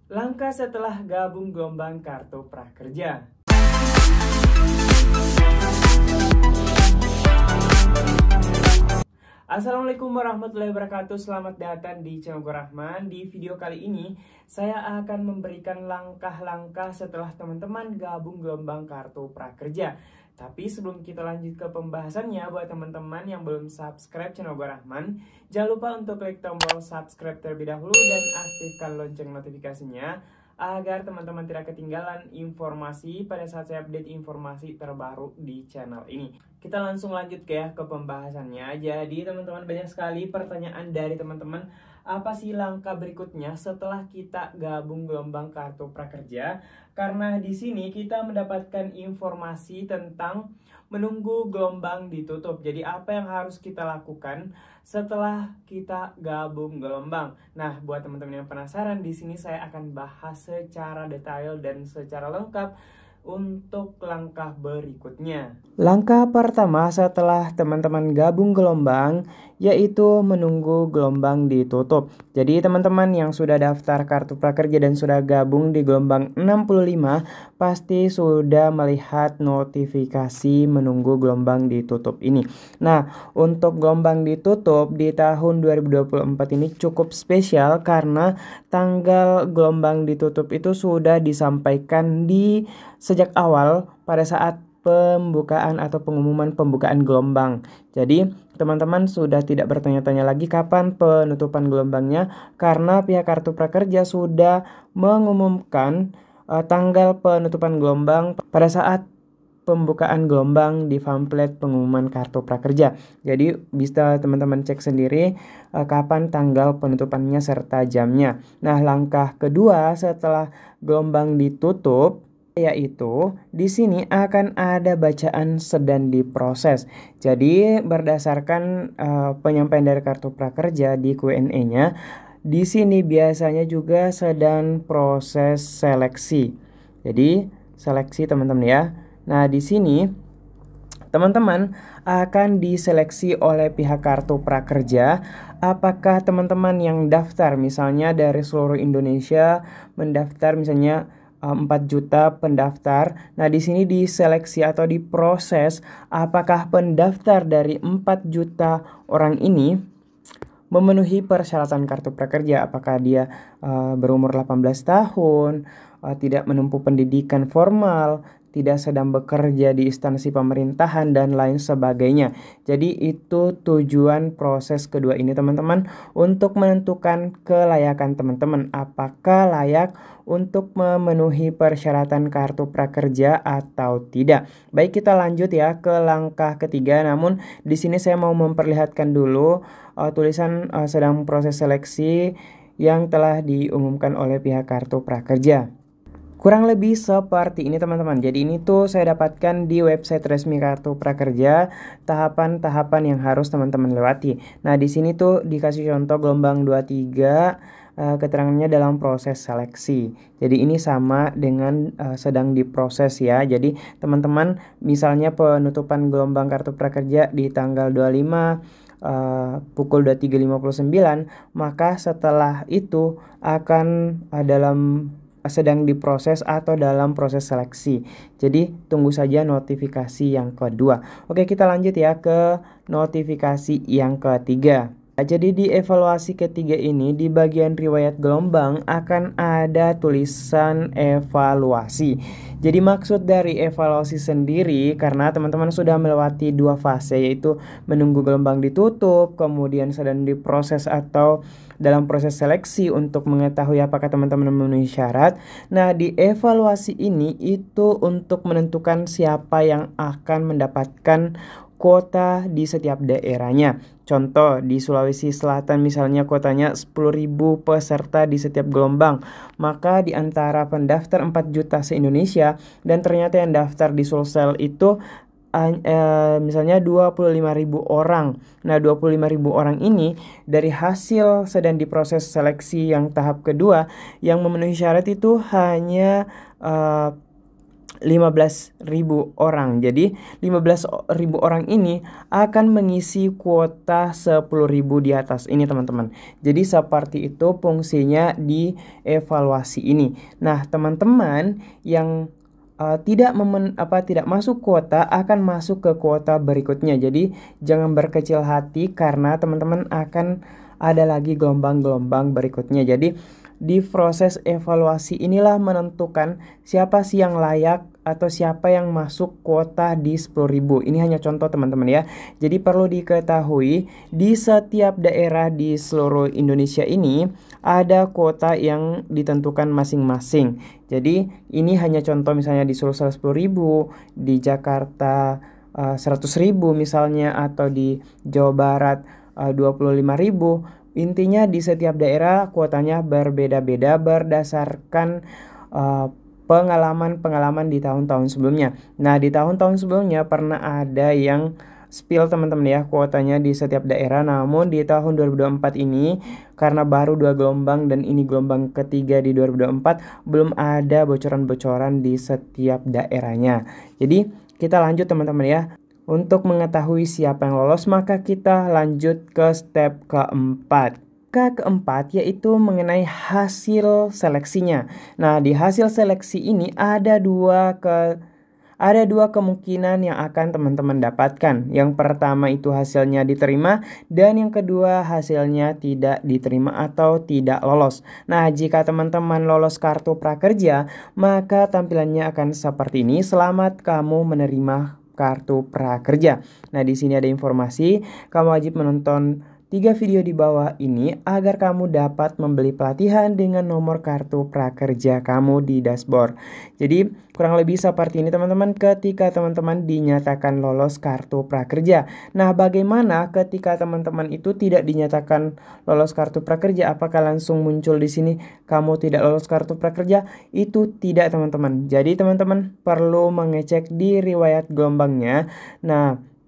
Langkah setelah gabung gelombang Kartu Prakerja. Assalamualaikum warahmatullahi wabarakatuh. Selamat datang di channel gue Rahman. Di video kali ini saya akan memberikan langkah-langkah setelah teman-teman gabung gelombang Kartu Prakerja. Tapi sebelum kita lanjut ke pembahasannya, buat teman-teman yang belum subscribe channel gue Rahman, jangan lupa untuk klik tombol subscribe terlebih dahulu dan aktifkan lonceng notifikasinya agar teman-teman tidak ketinggalan informasi pada saat saya update informasi terbaru di channel ini. Kita langsung lanjut ke pembahasannya. Jadi teman-teman, banyak sekali pertanyaan dari teman-teman, apa sih langkah berikutnya setelah kita gabung gelombang Kartu Prakerja? Karena di sini kita mendapatkan informasi tentang menunggu gelombang ditutup. Jadi apa yang harus kita lakukan setelah kita gabung gelombang? Nah, buat teman-teman yang penasaran, di sini saya akan bahas secara detail dan secara lengkap untuk langkah berikutnya. Langkah pertama setelah teman-teman gabung gelombang yaitu menunggu gelombang ditutup. Jadi teman-teman yang sudah daftar Kartu Prakerja dan sudah gabung di gelombang 65 pasti sudah melihat notifikasi menunggu gelombang ditutup ini. Nah, untuk gelombang ditutup di tahun 2024 ini cukup spesial karena tanggal gelombang ditutup itu sudah disampaikan di sejak awal pada saat pembukaan atau pengumuman pembukaan gelombang. Jadi teman-teman sudah tidak bertanya-tanya lagi kapan penutupan gelombangnya karena pihak Kartu Prakerja sudah mengumumkan tanggal penutupan gelombang pada saat pembukaan gelombang di pamflet pengumuman Kartu Prakerja. Jadi bisa teman-teman cek sendiri kapan tanggal penutupannya serta jamnya. Nah, langkah kedua setelah gelombang ditutup yaitu di sini akan ada bacaan sedang diproses. Jadi berdasarkan penyampaian dari Kartu Prakerja di Q&A-nya, di sini biasanya juga sedang proses seleksi. Jadi seleksi teman-teman ya. Nah, di sini teman-teman akan diseleksi oleh pihak Kartu Prakerja apakah teman-teman yang daftar misalnya dari seluruh Indonesia mendaftar misalnya 4 juta pendaftar. Nah, di sini diseleksi atau diproses apakah pendaftar dari 4 juta orang ini memenuhi persyaratan Kartu Prakerja, apakah dia berumur 18 tahun, tidak menempuh pendidikan formal, tidak sedang bekerja di instansi pemerintahan dan lain sebagainya. Jadi itu tujuan proses kedua ini teman-teman, untuk menentukan kelayakan teman-teman apakah layak untuk memenuhi persyaratan Kartu Prakerja atau tidak. Baik, kita lanjut ya ke langkah ketiga. Namun di sini saya mau memperlihatkan dulu tulisan sedang proses seleksi yang telah diumumkan oleh pihak Kartu Prakerja. Kurang lebih seperti ini teman-teman. Jadi ini tuh saya dapatkan di website resmi Kartu Prakerja, tahapan-tahapan yang harus teman-teman lewati. Nah, di sini tuh dikasih contoh gelombang 23, keterangannya dalam proses seleksi. Jadi ini sama dengan sedang diproses ya. Jadi teman-teman misalnya penutupan gelombang Kartu Prakerja di tanggal 25 pukul 23.59, maka setelah itu akan dalam sedang diproses atau dalam proses seleksi. Jadi tunggu saja notifikasi yang kedua. Oke, kita lanjut ya ke notifikasi yang ketiga. Jadi di evaluasi ketiga ini di bagian riwayat gelombang akan ada tulisan evaluasi. Jadi maksud dari evaluasi sendiri karena teman-teman sudah melewati 2 fase, yaitu menunggu gelombang ditutup, kemudian sedang diproses atau dalam proses seleksi untuk mengetahui apakah teman-teman memenuhi syarat. Nah, di evaluasi ini itu untuk menentukan siapa yang akan mendapatkan kuota di setiap daerahnya. Contoh di Sulawesi Selatan misalnya kuotanya 10.000 peserta di setiap gelombang. Maka di antara pendaftar 4 juta se-Indonesia dan ternyata yang daftar di Sulsel itu misalnya 25.000 orang. Nah, 25.000 orang ini dari hasil sedang diproses seleksi yang tahap kedua yang memenuhi syarat itu hanya 15.000 orang. Jadi 15.000 orang ini akan mengisi kuota 10.000 di atas ini teman-teman. Jadi seperti itu fungsinya di evaluasi ini. Nah teman-teman yang tidak masuk kuota akan masuk ke kuota berikutnya. Jadi jangan berkecil hati karena teman-teman akan ada lagi gelombang-gelombang berikutnya. Jadi di proses evaluasi inilah menentukan siapa sih yang layak atau siapa yang masuk kuota di 10.000. Ini hanya contoh teman-teman ya. Jadi perlu diketahui di setiap daerah di seluruh Indonesia ini ada kuota yang ditentukan masing-masing. Jadi ini hanya contoh, misalnya di Sulsel 10.000, di Jakarta 100.000 misalnya, atau di Jawa Barat 25.000. Intinya di setiap daerah kuotanya berbeda-beda berdasarkan pengalaman-pengalaman di tahun-tahun sebelumnya. Nah, di tahun-tahun sebelumnya pernah ada yang spill teman-teman ya kuotanya di setiap daerah. Namun di tahun 2024 ini karena baru 2 gelombang dan ini gelombang ketiga di 2024, belum ada bocoran-bocoran di setiap daerahnya. Jadi kita lanjut teman-teman ya. Untuk mengetahui siapa yang lolos, maka kita lanjut ke step keempat. Keempat yaitu mengenai hasil seleksinya. Nah, di hasil seleksi ini ada dua kemungkinan yang akan teman-teman dapatkan. Yang pertama itu hasilnya diterima, dan yang kedua hasilnya tidak diterima atau tidak lolos. Nah, jika teman-teman lolos kartu prakerja, maka tampilannya akan seperti ini. Selamat kamu menerima kartu prakerja. Nah, di sini ada informasi, kamu wajib menonton 3 video di bawah ini agar kamu dapat membeli pelatihan dengan nomor kartu prakerja kamu di dashboard. Jadi kurang lebih seperti ini teman-teman ketika teman-teman dinyatakan lolos kartu prakerja. Nah, bagaimana ketika teman-teman itu tidak dinyatakan lolos kartu prakerja? Apakah langsung muncul di sini kamu tidak lolos kartu prakerja? Itu tidak teman-teman. Jadi teman-teman perlu mengecek di riwayat gelombangnya. Nah,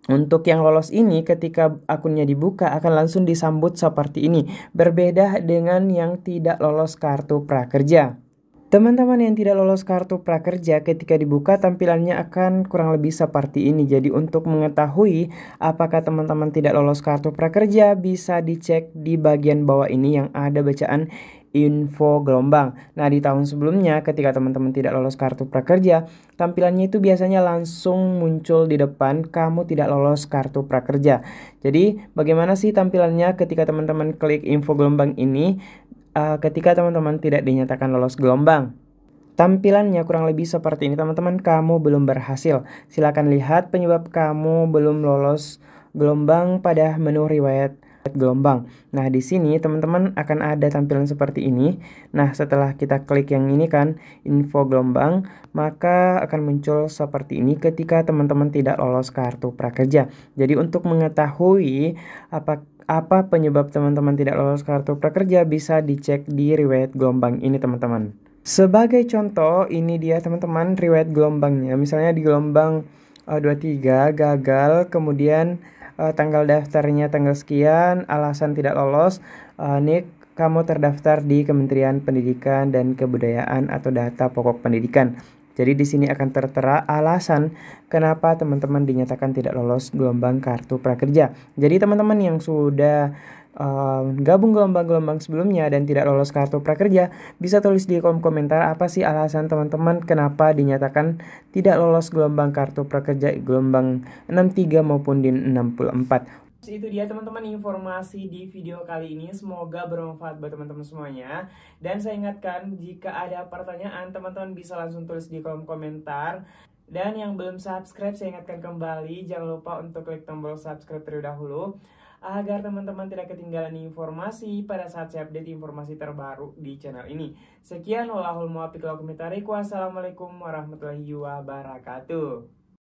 untuk yang lolos ini ketika akunnya dibuka akan langsung disambut seperti ini. Berbeda dengan yang tidak lolos kartu prakerja. Teman-teman yang tidak lolos kartu prakerja ketika dibuka tampilannya akan kurang lebih seperti ini. Jadi untuk mengetahui apakah teman-teman tidak lolos kartu prakerja bisa dicek di bagian bawah ini yang ada bacaan info gelombang. Nah, di tahun sebelumnya ketika teman-teman tidak lolos kartu prakerja, tampilannya itu biasanya langsung muncul di depan kamu tidak lolos kartu prakerja. Jadi bagaimana sih tampilannya ketika teman-teman klik info gelombang ini ketika teman-teman tidak dinyatakan lolos gelombang? Tampilannya kurang lebih seperti ini teman-teman. Kamu belum berhasil. Silakan lihat penyebab kamu belum lolos gelombang pada menu riwayat gelombang. Nah, di sini teman-teman akan ada tampilan seperti ini. Nah, setelah kita klik yang ini kan, info gelombang, maka akan muncul seperti ini ketika teman-teman tidak lolos kartu prakerja. Jadi untuk mengetahui apa penyebab teman-teman tidak lolos kartu prakerja bisa dicek di riwayat gelombang ini teman-teman. Sebagai contoh, ini dia teman-teman riwayat gelombangnya. Misalnya di gelombang 23 gagal, kemudian tanggal daftarnya tanggal sekian, alasan tidak lolos, nih kamu terdaftar di Kementerian Pendidikan dan Kebudayaan atau data pokok pendidikan. Jadi di sini akan tertera alasan kenapa teman-teman dinyatakan tidak lolos gelombang kartu prakerja. Jadi teman-teman yang sudah gabung gelombang-gelombang sebelumnya dan tidak lolos kartu prakerja, bisa tulis di kolom komentar apa sih alasan teman-teman kenapa dinyatakan tidak lolos gelombang kartu prakerja gelombang 63 maupun di 64. Itu dia teman-teman informasi di video kali ini, semoga bermanfaat buat teman-teman semuanya. Dan saya ingatkan, jika ada pertanyaan teman-teman bisa langsung tulis di kolom komentar. Dan yang belum subscribe, saya ingatkan kembali, jangan lupa untuk klik tombol subscribe terlebih dahulu agar teman-teman tidak ketinggalan informasi pada saat saya update informasi terbaru di channel ini. Sekian, wallahul muwaffiq wal hidayah. Wassalamualaikum warahmatullahi wabarakatuh.